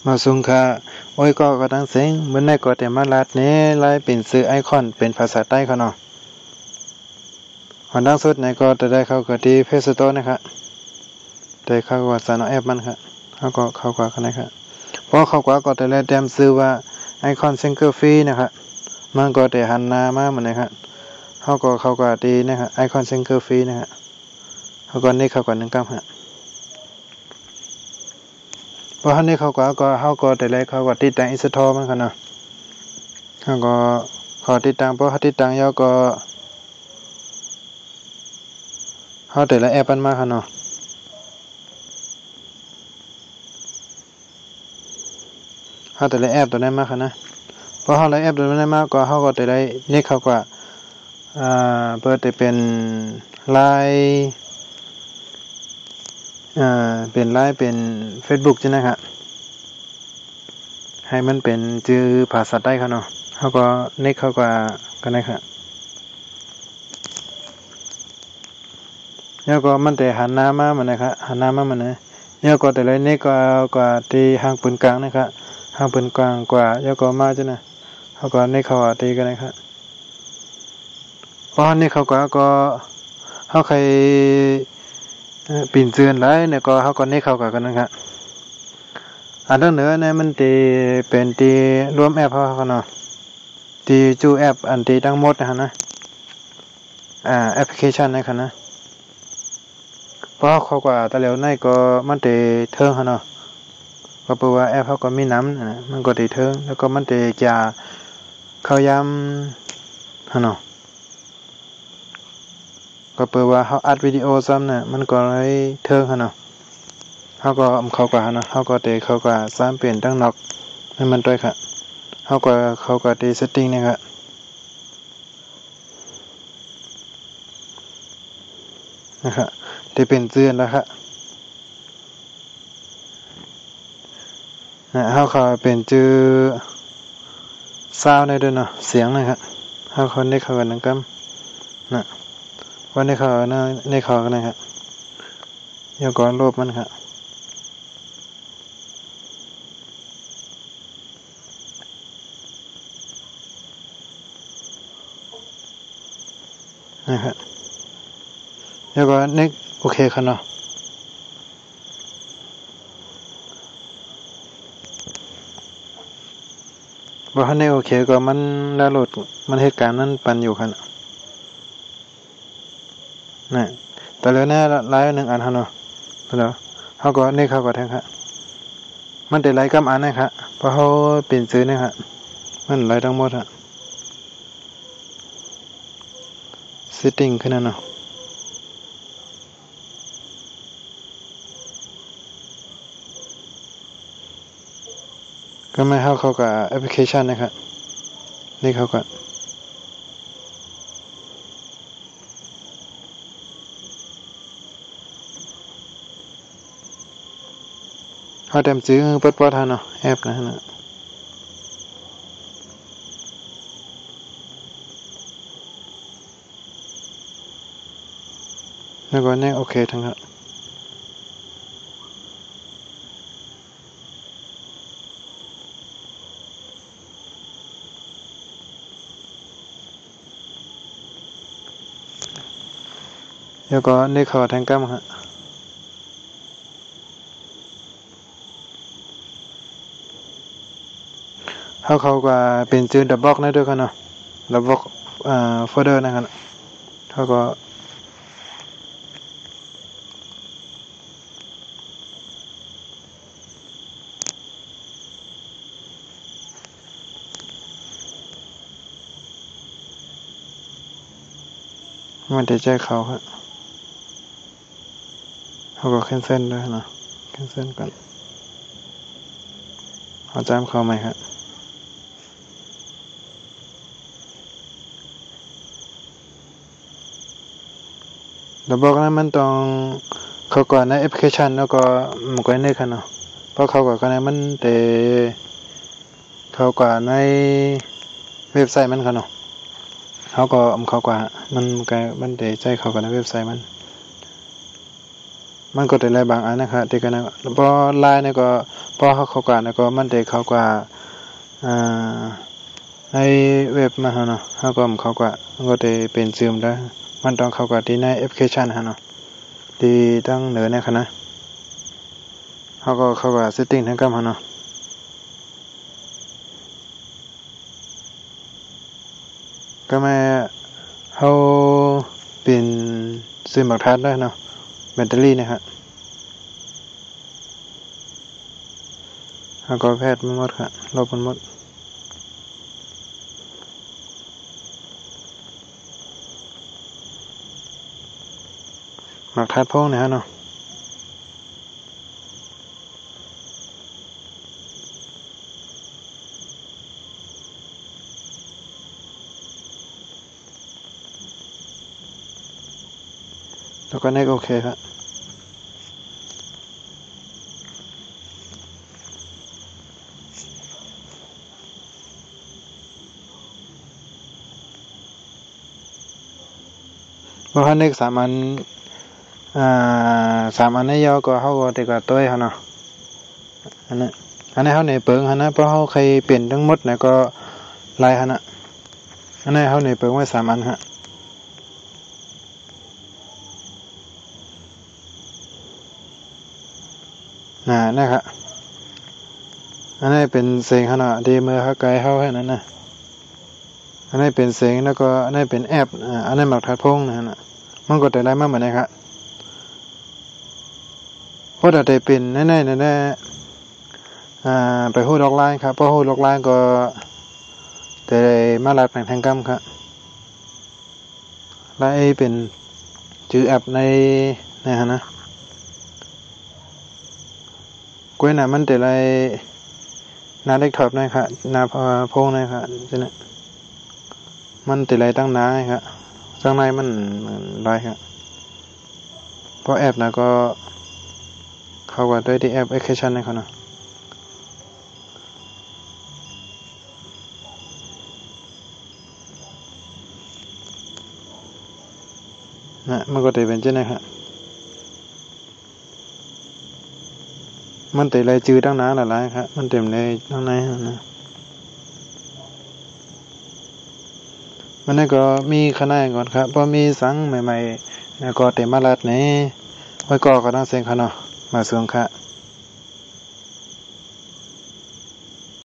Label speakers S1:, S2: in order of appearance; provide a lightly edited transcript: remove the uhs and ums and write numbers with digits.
S1: มาซุงค่ะโอ้ยก็ตั้งเสียงเหมือนในก็แต่มาลาดเนี้ไล่เป็นซื้อไอคอนเป็นภาษาใต้เขาเนาะหอนดังสุดในก็จะได้เข้ากับที่เพจสโตร์นะครับได้เข้ากับสานอแอปมันครับเขาก็เข้ากับกันนะครับเพราะเข้ากับก็จะได้เตรียมซื้อว่าไอคอนซิงเกิลฟรีนะครับมันก็แต่หันหน้ามาเหมือนนะครับเขาก็เข้ากับที่นะครับไอคอนซิงเกิลฟรีนะครับเขาก็นี่เข้ากับ1 กรัมครับพอเขานี่เข้ากับก็เขาก็แต่แรกเข้ากับติดตั้งอินสตอลมันครับเนาะเขาก็ขอติดตั้งเพราะเขาติดตั้งแล้วก็เขาแต่ละแอปมันมาครับเนาะเขาแต่ละแอปตัวนั้นมาครับนะพอเขาละแอปตัวนั้นมาก็เขาก็แต่ได้นี่เขาก็เปิดแต่เป็นไลน์เป็นไลน์เป็น Facebook ใช่ไหมครับให้มันเป็นชื่อภาษาใต้เขาเนาะเขาก็นี่เขาก็กันนะครับแล้วก็มันแต่หันหน้ามาเหมือนนะครับหันหน้ามาเหมือนนะแล้วก็แต่ละนี่ก็กว่าที่ห้างปืนกลางนะครับห้างปืนกลางกว่าแล้วก็มาจ้ะนะเขาก็นี่เขาตีกันนะครับเพราะนี่เขาก็เขาเคยปีนเจือนไรเนี่ยก็เขาก็นี่เขากันนะครับอันเหนือเนี่ยมันตีเป็นตีรวมแอปเขาเนาะตีจูแอปอันตีทั้งหมดนะแอปพลิเคชันนะครับนะเพราะเขาก็แต่แล้วในก็มันตีเทิงเขาเนาะก็แปลว่าแอปเขาก็มีน้ำนะมันก็ตีเทิงแล้วก็มันตีจะเขาย้ำเขาเนาะก็แปลว่าเขาอัดวิดีโอซ้ำเนี่ยมันก็เลยเทิงเขาเนาะเขาก็เขาก็เนาะเขาก็ตีเขาก็ซ้ำเปลี่ยนตั้งนอกให้มันด้วยค่ะเขาก็ตีเซตติ้งนะครับนะครับที่เป็นเตือนแล้วครับเขาเป็นจื้อซาวในด้วยเนาะเสียงนะครับเขาคนได้เข้ากันนังกัมนะวันนี้เขาในเขากันนะครับยก่อนโลบมันครับนะครับแล้วก็นี่โอเคครับเนาะว่าให้โอเคก็มันดาวน์โหลดมันเหตุการณ์นั้นปันอยู่ครับนะแต่แล้วเนี่ยไลฟ์1 อันครับเนาะแล้วเขาก็นี่เขาก็แทงครับมันได้ไลฟ์กับอันนะครับเพราะเขาเปลี่ยนซื้อนะครับมันไลฟ์ทั้งหมดครับเซตติ้งขึ้นนะเนาะก็ไม่เข้ากับแอปพลิเคชันนะครับนี่เขาก็เขาเต็มซื้อเปิดปอทานเนาะแอปนะแล้วก็เนี่ยโอเคทั้งครับแล้วก็นี่เขาแทงกัมครับเขาก็เป็นจืดดับบล็อกได้ด้วยกันเนาะดับบล็อกโฟลเดอร์นะครับเขาก็มันจะแจ้งเขาครับเขาก็แคนเซิลด้วยนะแคนเซิลก่อนเขาจำเขาไหมครับดับบอกนั้นมันต้องเขาก่อนในแอปพลิเคชันแล้วก็มันก็ในคันเนาะเพราะเขาก่อนในมันแต่เขาก่อนในเว็บไซต์มันคันเนาะเขาก็เขากว่ามันแต่ใจเขาก่อนในเว็บไซต์มัน มันก็แต่ละบางอันนะครับที่กันนะพอไลน์เนี่ยก็พอเขากว่าเนี่ยก็มันได้เขากว่าในเว็บมาเนาะเขาก็เขากว่ามันก็ได้เป็นซึมแล้วมันต้องเข้ากับที่ในแอปพลิเคชันฮะเนาะที่ตั้งเหนือเนี่ยค่ะนะเขาก็เข้ากับเซตติ้งทั้งกำฮะเนาะก็มาเขาเป็นซื้อหมักทัดได้เนาะแบตเตอรี่นะครับเขาก็แพทย์มันหมดค่ะลบมันหมดหมักทัดพงเนี่ยฮะเนาะแล้วก็เน็กโอเคครับเพราะว่าเน็ก3 อัน3 อันนี้ยาวก็เขาก็แต่ก็ตัวเขาเนาะอันนี้เขาในเปิงฮะนะเพราะเขาเคยเปลี่ยนทั้งหมดเนี่ยก็ลายฮะนะอันนี้เขาในเปิงไว้3 อันฮะนะครับอันนี้เป็นเสียงฮะนะดีมือเขาไกลเขาแค่นั้นนะอันนี้เป็นเสียงแล้วก็อันนี้เป็นแอปอันนี้หมักทัดพงนะฮะมันก็แต่ได้มาเหมือนกันครับเพราะแต่เป็นแน่ไปหูดอกไลน์ครับเพราะหูดอกไลน์ก็แต่มาลัดแผงทางกำครับและเป็นชื่อแอปในฮะนะกล้วยหนามันแต่ไรหน้าเล็กท็อปนะครับหน้าพงนะครับจะเนี่ยมันแต่ไรตั้งหน้าครับข้างในมันเหมือนไรครับเพราะแอปนะก็เข้ากับด้วยที่แอปแอปพลิเคชันนะครับนะมันก็จะเป็นเช่นนี้ครับมันแต่ไรจื้อตั้งหน้าหลายครับมันเต็มเลยตั้งในนะมันนี่ก็มีขนาดก่อนครับพอมีสังใหม่ๆแล้วก็เต็มมาลัดนี้ไว้ก็ต้องเซ็งค่ะเนาะมาเสื่อมค่ะ